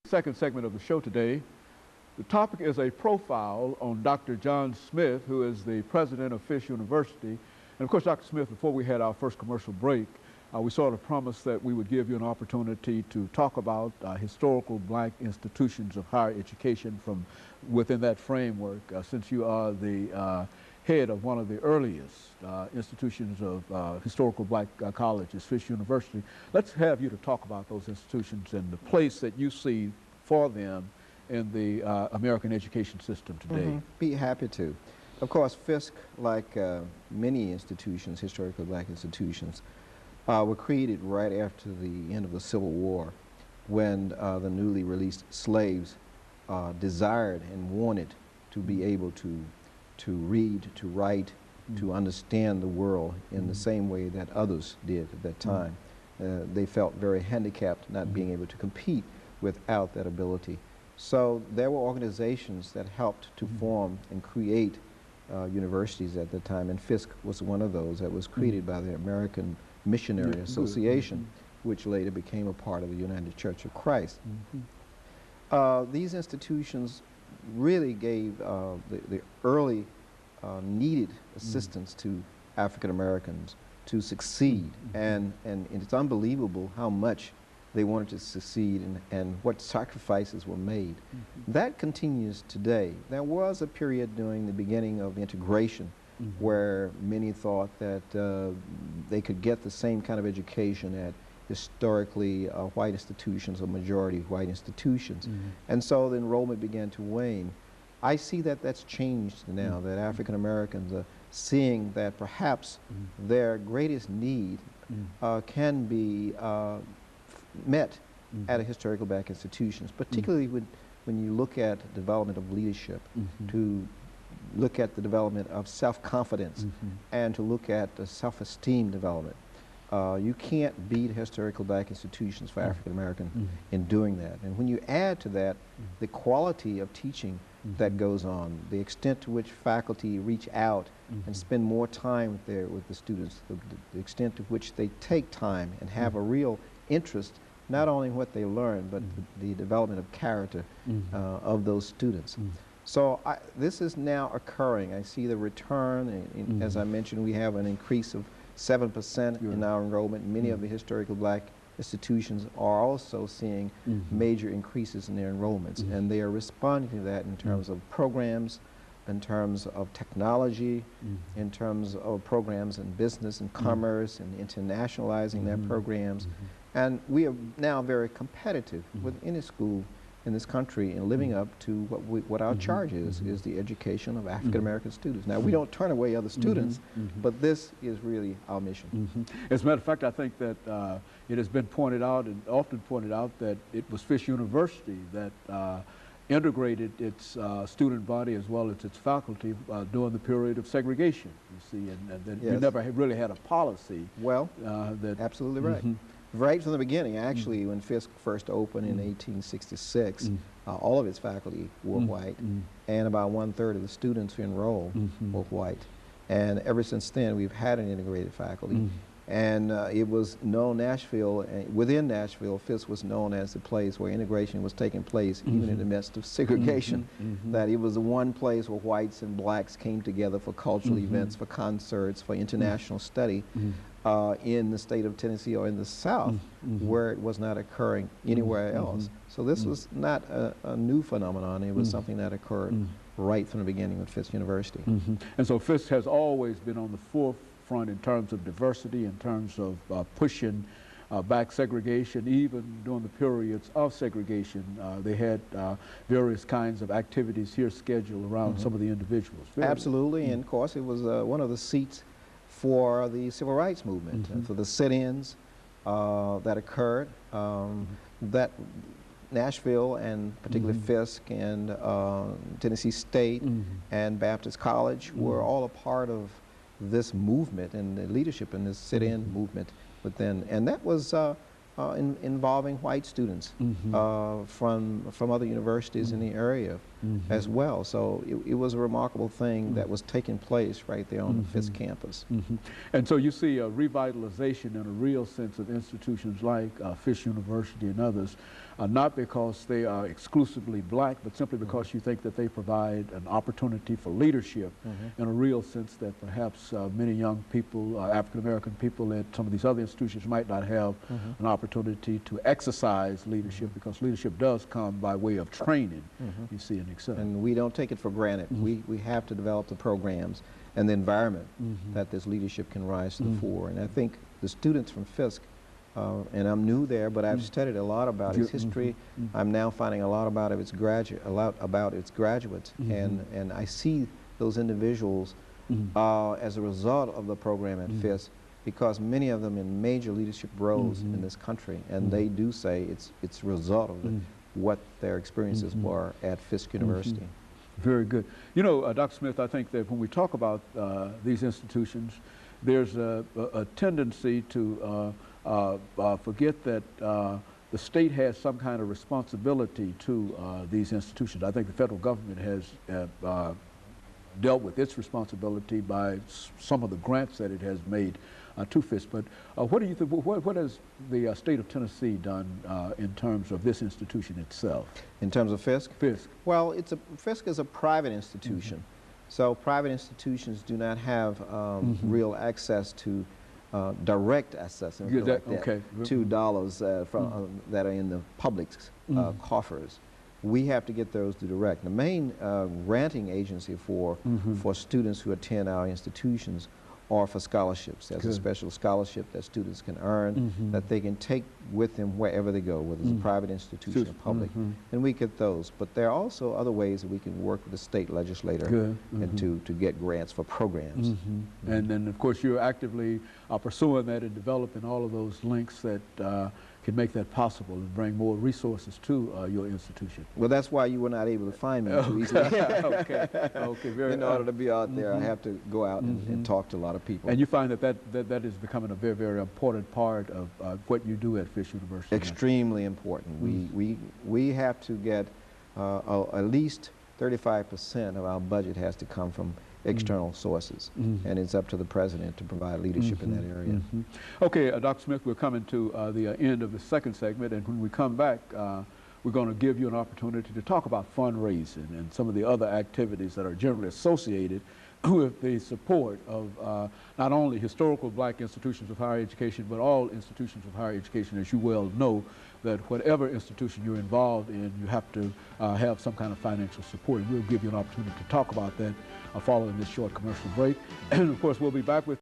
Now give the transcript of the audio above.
Second segment of the show today. The topic is a profile on Dr. John Smith, who is the president of Fisk University. And of course, Dr. Smith, before we had our first commercial break, we sort of promised that we would give you an opportunity to talk about historical black institutions of higher education from within that framework, since you are the head of one of the earliest institutions of historical black colleges, Fisk University. Let's have you to talk about those institutions and the place that you see for them in the American education system today. Be happy to. Of course, Fisk, like many institutions, historically black institutions, were created right after the end of the Civil War, when the newly released slaves desired and wanted to be able to read, to write, to understand the world in the same way that others did at that time. They felt very handicapped not being able to compete without that ability. So there were organizations that helped to form and create universities at the time, and Fisk was one of those that was created by the American Missionary Association, which later became a part of the United Church of Christ. These institutions really gave the early needed assistance to African Americans to succeed, and it's unbelievable how much they wanted to succeed and what sacrifices were made. That continues today. There was a period during the beginning of integration where many thought that they could get the same kind of education at historically white institutions or majority white institutions. And so the enrollment began to wane. I see that that's changed now, that African Americans are seeing that perhaps their greatest need can be met at a historical black institutions, particularly when you look at the development of leadership, to look at the development of self-confidence, and to look at the self-esteem development. You can't beat historical black institutions for African American in doing that. And when you add to that the quality of teaching that goes on, the extent to which faculty reach out and spend more time there with the students, the extent to which they take time and have a real interest not only in what they learn, but the development of character of those students. So this is now occurring. I see the return, and as I mentioned, we have an increase of 7% in our enrollment. Many of the historical black institutions are also seeing major increases in their enrollments, and they are responding to that in terms of programs, in terms of technology, in terms of programs in business and commerce, and internationalizing their programs. And we are now very competitive with any school in this country in living up to what our charge is the education of African American students. Now, we don't turn away other students, but this is really our mission. As a matter of fact, I think that it has been pointed out and often pointed out that it was Fisk University that integrated its student body as well as its faculty during the period of segregation, you see, and that we never really had a policy. Well, absolutely right. Right from the beginning, actually, when Fisk first opened in 1866, all of its faculty were white, and about 1/3 of the students who enrolled were white. And ever since then, we've had an integrated faculty. And it was known, Nashville, within Nashville, Fisk was known as the place where integration was taking place, even in the midst of segregation, that it was the one place where whites and blacks came together for cultural events, for concerts, for international study. In the state of Tennessee or in the South, where it was not occurring anywhere else. So this was not a new phenomenon. It was something that occurred right from the beginning with Fisk University. And so Fisk has always been on the forefront in terms of diversity, in terms of pushing back segregation. Even during the periods of segregation, they had various kinds of activities here scheduled around some of the individuals. Absolutely, and of course it was one of the seats for the civil rights movement, for the sit-ins that occurred, that Nashville and particularly Fisk and Tennessee State and Baptist College were all a part of this movement and the leadership in this sit-in movement within, and that was involving white students from other universities in the area as well. So it was a remarkable thing that was taking place right there on the Fisk campus. And so you see a revitalization in a real sense of institutions like Fisk University and others. not because they are exclusively black, but simply because you think that they provide an opportunity for leadership in a real sense that perhaps many young people, African-American people at some of these other institutions might not have an opportunity to exercise leadership, because leadership does come by way of training, you see, and etc. And we don't take it for granted. We have to develop the programs and the environment that this leadership can rise to the fore. And I think the students from Fisk, and I'm new there, but I've studied a lot about its history. I'm now finding a lot about its graduates, and I see those individuals as a result of the program at Fisk, because many of them in major leadership roles in this country, and they do say it's a result of what their experiences were at Fisk University. Very good. You know, Dr. Smith, I think that when we talk about these institutions, there's a tendency to forget that the state has some kind of responsibility to these institutions. I think the federal government has dealt with its responsibility by some of the grants that it has made to Fisk. But what do you think? What has the state of Tennessee done in terms of this institution itself? In terms of Fisk? Fisk. Well, Fisk is a private institution, so private institutions do not have real access to direct access to dollars from that are in the public's coffers. We have to get those to direct. The main granting agency for students who attend our institutions or for scholarships. There's a special scholarship that students can earn that they can take with them wherever they go, whether it's a private institution or public, and we get those. But there are also other ways that we can work with the state legislator and to get grants for programs. And then, of course, you're actively pursuing that and developing all of those links that can make that possible and bring more resources to your institution. Well, that's why you were not able to find me too easily. Very in order to be out there, I have to go out and talk to a lot of people. And you find that is becoming a very, very important part of what you do at Fisk University. Extremely important. We have to get at least 35% of our budget has to come from external sources, and it's up to the president to provide leadership in that area. Okay, Dr. Smith, we're coming to the end of the second segment, and when we come back, we're going to give you an opportunity to talk about fundraising and some of the other activities that are generally associated with the support of not only historical black institutions of higher education, but all institutions of higher education. As you well know, that whatever institution you're involved in, you have to have some kind of financial support. And we'll give you an opportunity to talk about that following this short commercial break. And of course, we'll be back with